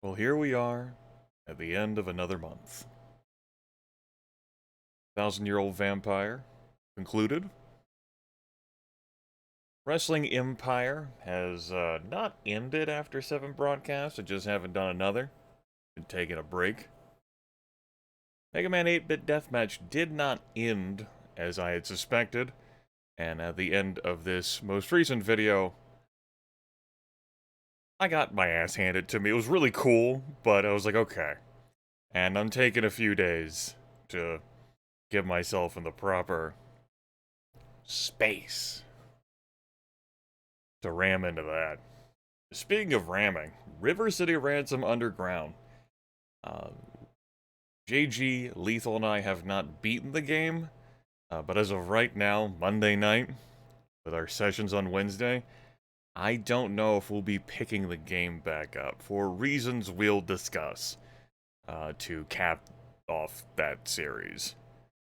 Well, here we are at the end of another month. Thousand-Year-Old Vampire concluded. Wrestling Empire has not ended after 7 broadcasts. I just haven't done another. Been taking a break. Mega Man 8-Bit Deathmatch did not end as I had suspected. And at the end of this most recent video, I got my ass handed to me. It was really cool, but I was like, okay. And I'm taking a few days to get myself in the proper space to ram into that. Speaking of ramming, River City Ransom Underground. JG, Lethal, and I have not beaten the game, but as of right now, Monday night, with our sessions on Wednesday, I don't know if we'll be picking the game back up, for reasons we'll discuss, to cap off that series.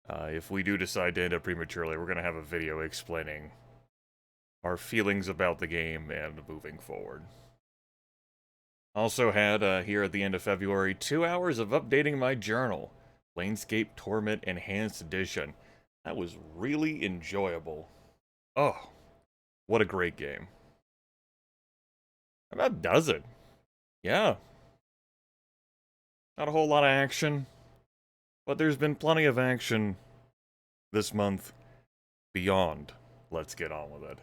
If we do decide to end it prematurely, we're going to have a video explaining our feelings about the game and moving forward. Also had, here at the end of February, 2 hours of updating my journal. Planescape Torment Enhanced Edition. That was really enjoyable. Oh, what a great game. And that does it. Yeah. Not a whole lot of action, but there's been plenty of action this month beyond. Let's get on with it.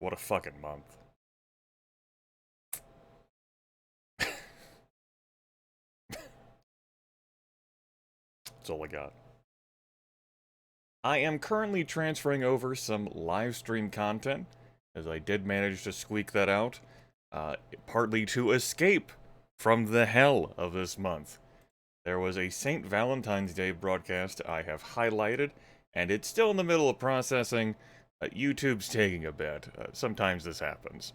What a fucking month. That's all I got. I am currently transferring over some live stream content, as I did manage to squeak that out, partly to escape from the hell of this month. There was a St. Valentine's Day broadcast I have highlighted, and it's still in the middle of processing. YouTube's taking a bit. Sometimes this happens,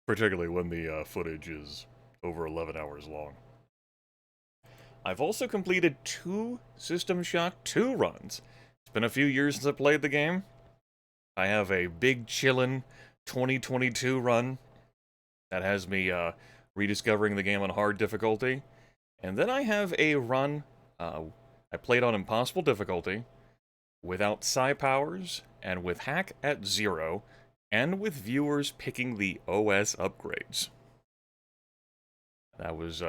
particularly when the footage is over 11 hours long. I've also completed 2 System Shock 2 runs. It's been a few years since I played the game. I have a big chillin' 2022 run that has me rediscovering the game on hard difficulty. And then I have a run I played on impossible difficulty, without psi powers, and with hack at 0, and with viewers picking the OS upgrades. That was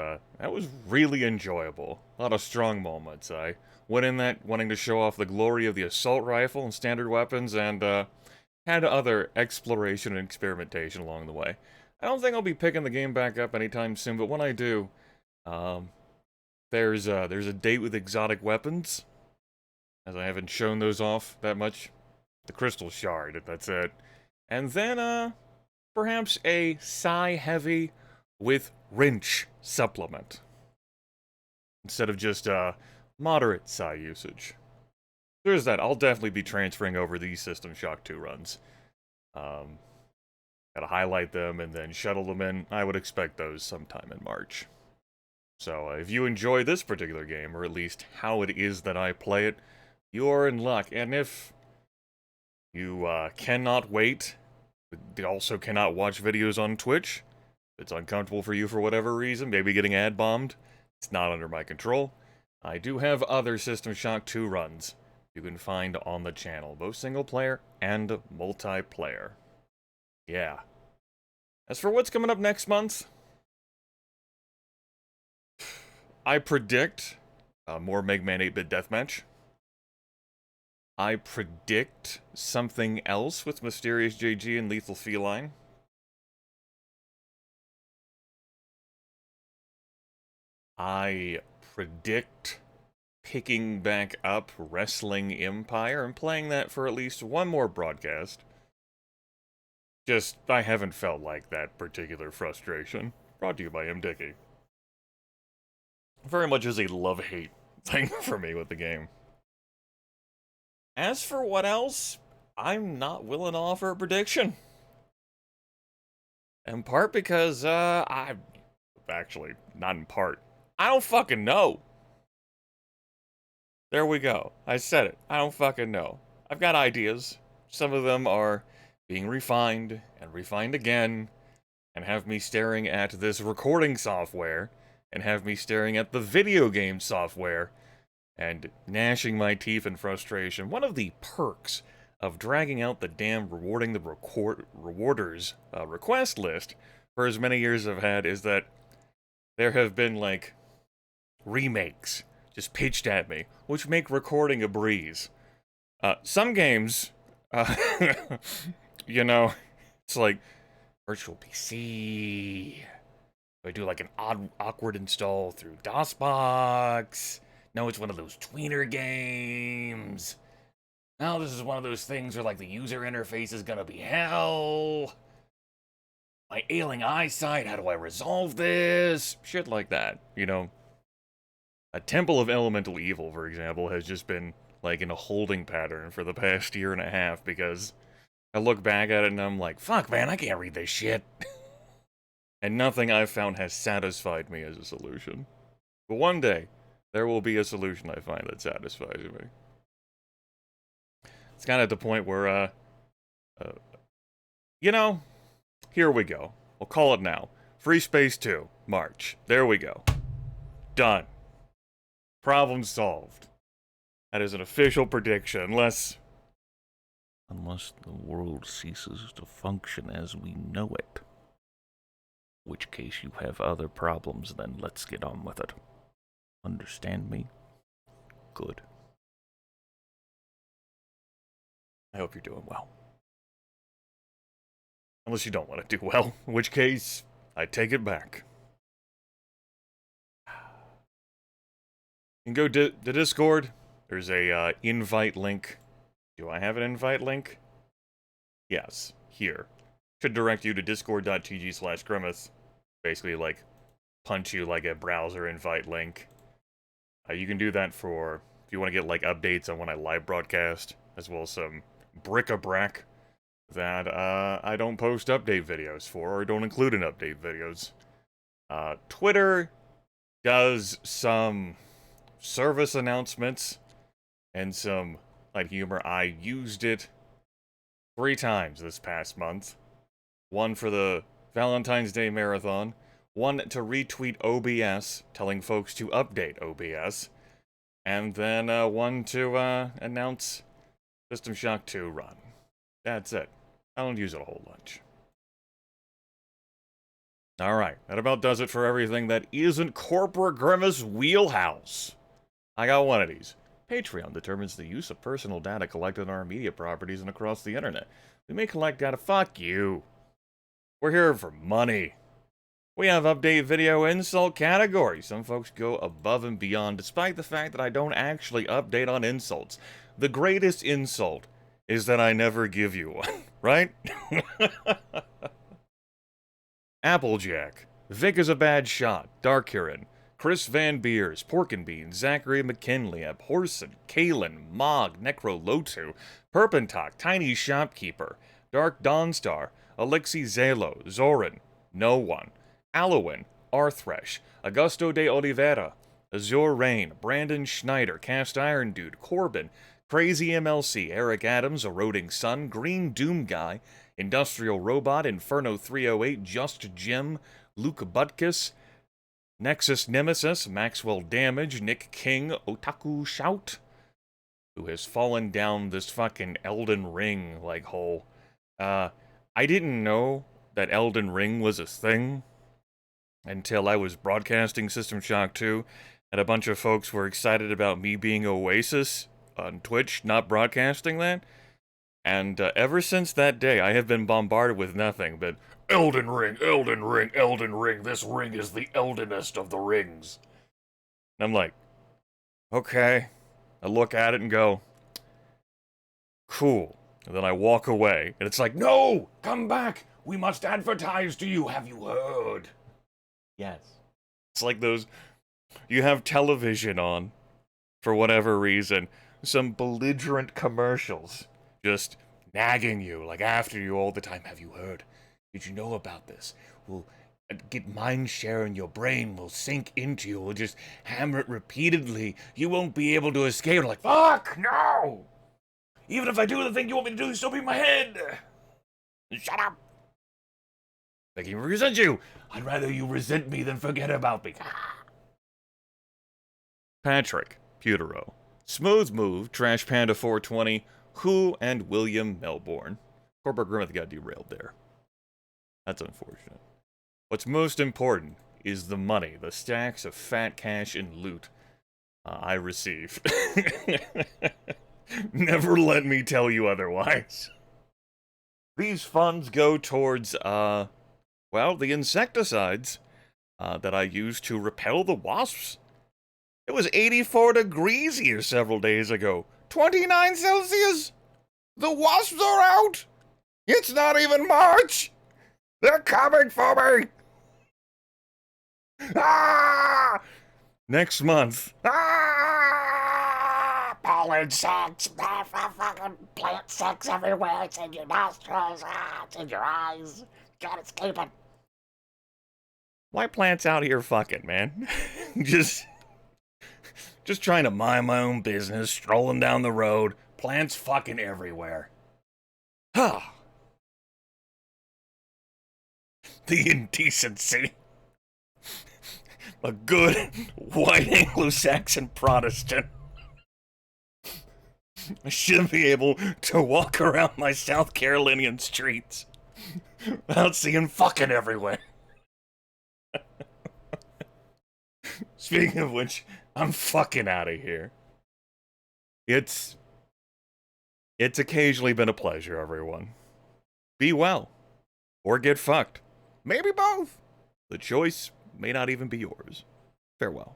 really enjoyable. A lot of strong moments. I went in that wanting to show off the glory of the assault rifle and standard weapons, and had other exploration and experimentation along the way. I don't think I'll be picking the game back up anytime soon, but when I do, there's a date with exotic weapons, as I haven't shown those off that much. The crystal shard, that's it. And then, perhaps a psi heavy with wrench supplement, instead of just moderate psi usage. There's that. I'll definitely be transferring over these System Shock 2 runs. Gotta highlight them and then shuttle them in. I would expect those sometime in March. So if you enjoy this particular game, or at least how it is that I play it, you're in luck. And if you cannot wait, but also cannot watch videos on Twitch, it's uncomfortable for you for whatever reason, maybe getting ad bombed, it's not under my control. I do have other System Shock 2 runs you can find on the channel, both single player and multiplayer. Yeah. As for what's coming up next month, I predict more Mega Man 8-Bit Deathmatch. I predict something else with Mysterious JG and Lethal Feline. I predict picking back up Wrestling Empire and playing that for at least one more broadcast. Just, I haven't felt like that particular frustration. Brought to you by M. Dickey. Very much is a love-hate thing for me with the game. As for what else, I'm not willing to offer a prediction. In part because, actually, not in part. I don't fucking know. There we go. I said it. I don't fucking know. I've got ideas. Some of them are being refined and refined again, and have me staring at this recording software, and have me staring at the video game software, and gnashing my teeth in frustration. One of the perks of dragging out the damn rewarding the rewarders request list for as many years as I've had is that there have been, like, remakes just pitched at me, which make recording a breeze. Some games, you know, it's like virtual PC. I do like an awkward install through DOSBox. No, it's one of those tweener games. Now this is one of those things where, like, the user interface is gonna be hell. My ailing eyesight, how do I resolve this? Shit like that, you know? A Temple of Elemental Evil, for example, has just been, like, in a holding pattern for the past year and a half, because I look back at it and I'm like, fuck, man, I can't read this shit. And nothing I've found has satisfied me as a solution. But one day, there will be a solution I find that satisfies me. It's kind of at the point where, you know, here we go. We'll call it now. Freespace 2, March. There we go. Done. Problem solved. That is an official prediction, unless the world ceases to function as we know it. In which case you have other problems, then let's get on with it. Understand me? Good. I hope you're doing well. Unless you don't want to do well, in which case, I take it back. You can go to Discord. There's a invite link. Do I have an invite link? Yes, here. Should direct you to discord.tg/Grimith. Basically, like, punch you like a browser invite link. You can do that for, if you want to get, like, updates on when I live broadcast, as well as some bric-a-brac that I don't post update videos for, or don't include in update videos. Twitter does some service announcements and some light humor. I used it 3 times this past month. One for the Valentine's Day Marathon, one to retweet OBS, telling folks to update OBS, and then one to announce System Shock 2 run. That's it. I don't use it a whole bunch. Alright, that about does it for everything that isn't Corporate Grimace wheelhouse. I got one of these. Patreon determines the use of personal data collected on our media properties and across the internet. We may collect data. Fuck you. We're here for money. We have update video insult categories. Some folks go above and beyond, despite the fact that I don't actually update on insults. The greatest insult is that I never give you one, right? Applejack. Vic is a bad shot. Darkhuron. Chris Van Beers, Pork and Beans, Zachary McKinley, Abhorson, Kalen, Mog, Necrolotu, Perpentok, Tiny Shopkeeper, Dark Dawnstar, Alexi Zalo, Zoran, No One, Alowin, Arthresh, Augusto de Oliveira, Azure Rain, Brandon Schneider, Cast Iron Dude, Corbin, Crazy MLC, Eric Adams, Eroding Sun, Green Doom Guy, Industrial Robot, Inferno 308, Just Jim, Luke Butkus, Nexus Nemesis, Maxwell Damage, Nick King, Otaku Shout, who has fallen down this fucking Elden Ring, like, hole. I didn't know that Elden Ring was a thing until I was broadcasting System Shock 2, and a bunch of folks were excited about me being Oasis on Twitch, not broadcasting that. And ever since that day, I have been bombarded with nothing but Elden Ring, Elden Ring, Elden Ring, this ring is the eldenest of the rings. And I'm like, okay. I look at it and go, cool. And then I walk away, and it's like, no! Come back! We must advertise to you, have you heard? Yes. It's like those, you have television on, for whatever reason, some belligerent commercials, just nagging you, like after you all the time. Have you heard? Did you know about this? We'll get mind share in your brain, will sink into you, we'll just hammer it repeatedly. You won't be able to escape. Like, fuck, no! Even if I do the thing you want me to do, still be in my head. Shut up. I can resent you. I'd rather you resent me than forget about me. Patrick Putero, Smooth Move, Trash Panda 420, Who, and William Melbourne. Corporate Grimith got derailed there. That's unfortunate. What's most important is the money, the stacks of fat cash and loot I receive. Never let me tell you otherwise. These funds go towards, well, the insecticides that I use to repel the wasps. It was 84 degrees here several days ago. 29 Celsius? The wasps are out? It's not even March! They're coming for me! Ah! Next month. Ah! Pollen sex. Fucking plant sex everywhere. It's in your nostrils. It's in your eyes. Can't escape it. Why plants out here fucking, man? Just trying to mind my own business, strolling down the road. Plants fucking everywhere. Ah. The indecency. A good white Anglo-Saxon Protestant. I shouldn't be able to walk around my South Carolinian streets without seeing fucking everywhere. Speaking of which, I'm fucking out of here. It's occasionally been a pleasure, everyone. Be well. Or get fucked. Maybe both. The choice may not even be yours. Farewell.